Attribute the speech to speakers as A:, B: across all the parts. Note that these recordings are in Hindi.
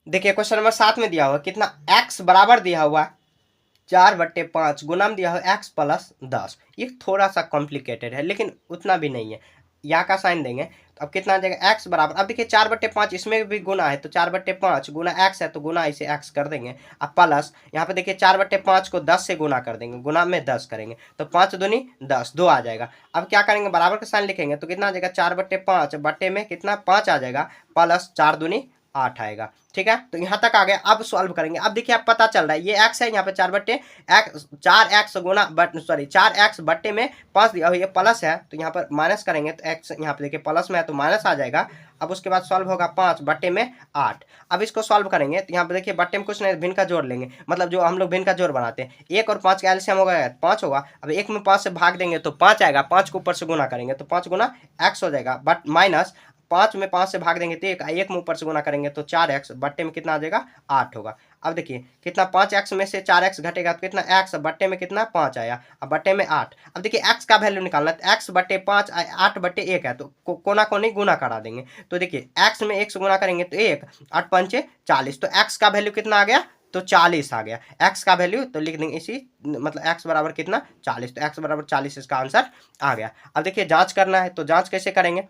A: देखिए क्वेश्चन नंबर 7 में दिया हुआ कितना, x बराबर दिया हुआ 4/5 गुना में दिया हुआ x प्लस 10। ये थोड़ा सा कॉम्प्लिकेटेड है लेकिन उतना भी नहीं है। यहाँ का साइन देंगे तो अब कितना आ जाएगा x बराबर, अब देखिए 4/5 इसमें भी गुना है तो 4/5 गुना x है तो गुना इसे x कर देंगे। अब प्लस यहाँ पे देखिए 4/5 को 10 से गुना कर देंगे, गुना में 10 करेंगे तो 5 दूनी 10, 2 आ जाएगा। अब क्या करेंगे, बराबर का साइन लिखेंगे तो कितना आ जाएगा 4/5 बट्टे में कितना 5 आ जाएगा, प्लस 4 दूनी 8 आएगा। ठीक है, तो यहाँ तक आ गया। अब सॉल्व करेंगे। अब देखिए आप पता चल रहा है ये x है, यहाँ पे 4x गुना सॉरी 4x बट्टे में 5 दिया हुआ, ये प्लस है तो यहाँ पर माइनस करेंगे तो x यहाँ पे देखिए प्लस में है तो माइनस आ जाएगा। अब उसके बाद सॉल्व होगा 5 बट्टे में 8। अब इसको सॉल्व करेंगे तो यहाँ पे देखिए बट्टे में कुछ नहीं, भिन्न का जोड़ लेंगे, मतलब जो हम लोग भिन्न का जोड़ बनाते हैं। 1 और 5 का एलसीएम होगा 5 होगा। अब 1 में 5 से भाग देंगे तो 5 आएगा, 5 को ऊपर से गुना करेंगे तो 5 गुना x हो जाएगा, बट माइनस 5 में 5 से भाग देंगे तो 1 में ऊपर से गुना करेंगे तो 4x बट्टे में कितना आ जाएगा 8 होगा। अब देखिए कितना 5x में से 4x घटेगा तो कितना x बट्टे में कितना 5 आया, अब बट्टे में 8। अब देखिए x का वैल्यू निकालना है तो x बट्टे 5 8 बट्टे 1 है तो कोना कोनी गुना करा देंगे। तो देखिए x में 1 से गुना करेंगे तो 1, 8 पंचे 40, तो x का वैल्यू कितना आ गया तो 40 आ गया। x का वैल्यू तो लिख देंगे इसी, मतलब x बराबर कितना 40, तो x बराबर 40 इसका आंसर आ गया। अब देखिए जांच करना है तो जांच कैसे करेंगे,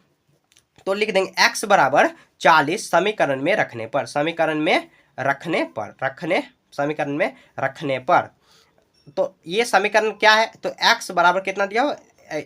A: तो लिख देंगे x बराबर 40 समीकरण में रखने पर, समीकरण में रखने पर। तो ये समीकरण क्या है, तो x बराबर कितना दिया हो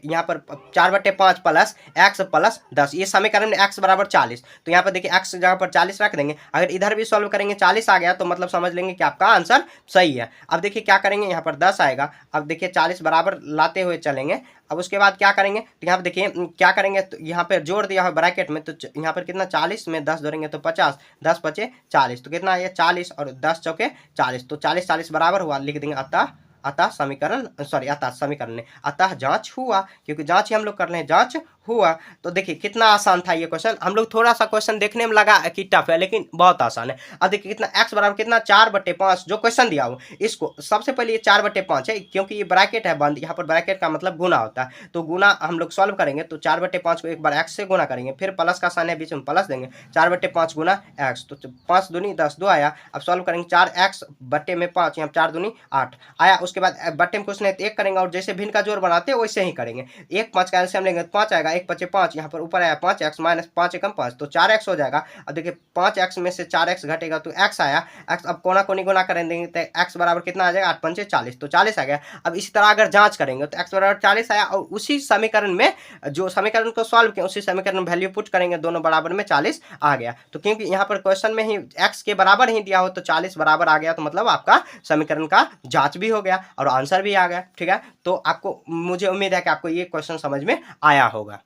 A: यहाँ पर 4/5 प्लस x प्लस 10, ये समीकरण में x बराबर 40। तो यहाँ पर देखिए x जगह पर 40 रख देंगे। अगर इधर भी सॉल्व करेंगे 40 आ गया तो मतलब समझ लेंगे कि आपका आंसर सही है। अब देखिए क्या करेंगे, यहाँ पर 10 आएगा। अब देखिए 40 बराबर लाते हुए चलेंगे। अब उसके बाद क्या करेंगे, तो यहाँ पर देखिए क्या करेंगे, तो यहाँ पर जोड़ दिया है ब्रैकेट में, तो यहाँ पर कितना 40 में 10 जोड़ेंगे तो 50, 10 पचे 40, तो कितना ये 40 और 10 चौके 40, तो 40 40 बराबर हुआ। लिख देंगे अतः समीकरण ने अतः जांच हुआ, क्योंकि जांच ही हम लोग कर रहे हैं, जांच हुआ। तो देखिए कितना आसान था ये क्वेश्चन। हम लोग थोड़ा सा क्वेश्चन देखने में लगा कि टफ है लेकिन बहुत आसान है। अब देखिए कितना x बराबर कितना 4/5, जो क्वेश्चन दिया हो इसको सबसे पहले ये 4/5 है, क्योंकि ये ब्रैकेट है बंद, यहाँ पर ब्रैकेट का मतलब गुना होता है। तो गुना हम लोग सॉल्व करेंगे तो 4/5 को एक बार x से गुना करेंगे, फिर प्लस का साइन है बीच में प्लस देंगे, 4/5 गुना x, तो 5 दूनी 10, 2 आया। अब सॉल्व करेंगे 4x बट्टे में 5, यहाँ 4 दूनी 8 आया। उसके बाद बट्टे में कुछ नहीं तो 1 करेंगे, और जैसे भिन्न का जोड़ बनाते हैं वैसे ही करेंगे। 1 5 का एलसीएम लेंगे तो 5 आएगा, 1 5 5, यहाँ पर ऊपर आया 5x माइनस 5 एकम 5, तो 4x हो जाएगा। अब देखिए 5x में से 4x घटेगा तो x आया, x अब कोना कोनी गुना कर देंगे तो x बराबर कितना आ जाएगा 8 पंचे 40, तो 40 आ गया। अब इसी तरह अगर जांच करेंगे तो x बराबर 40 आया, और उसी समीकरण में जो समीकरण को सॉल्व किया उसी समीकरण में वैल्यू पुट करेंगे, दोनों बराबर में 40 आ गया। तो क्योंकि यहाँ पर क्वेश्चन में ही x के बराबर ही दिया हो तो 40 बराबर आ गया, तो मतलब आपका समीकरण का जांच भी हो गया और आंसर भी आ गया। ठीक है, तो आपको, मुझे उम्मीद है कि आपको ये क्वेश्चन समझ में आया होगा।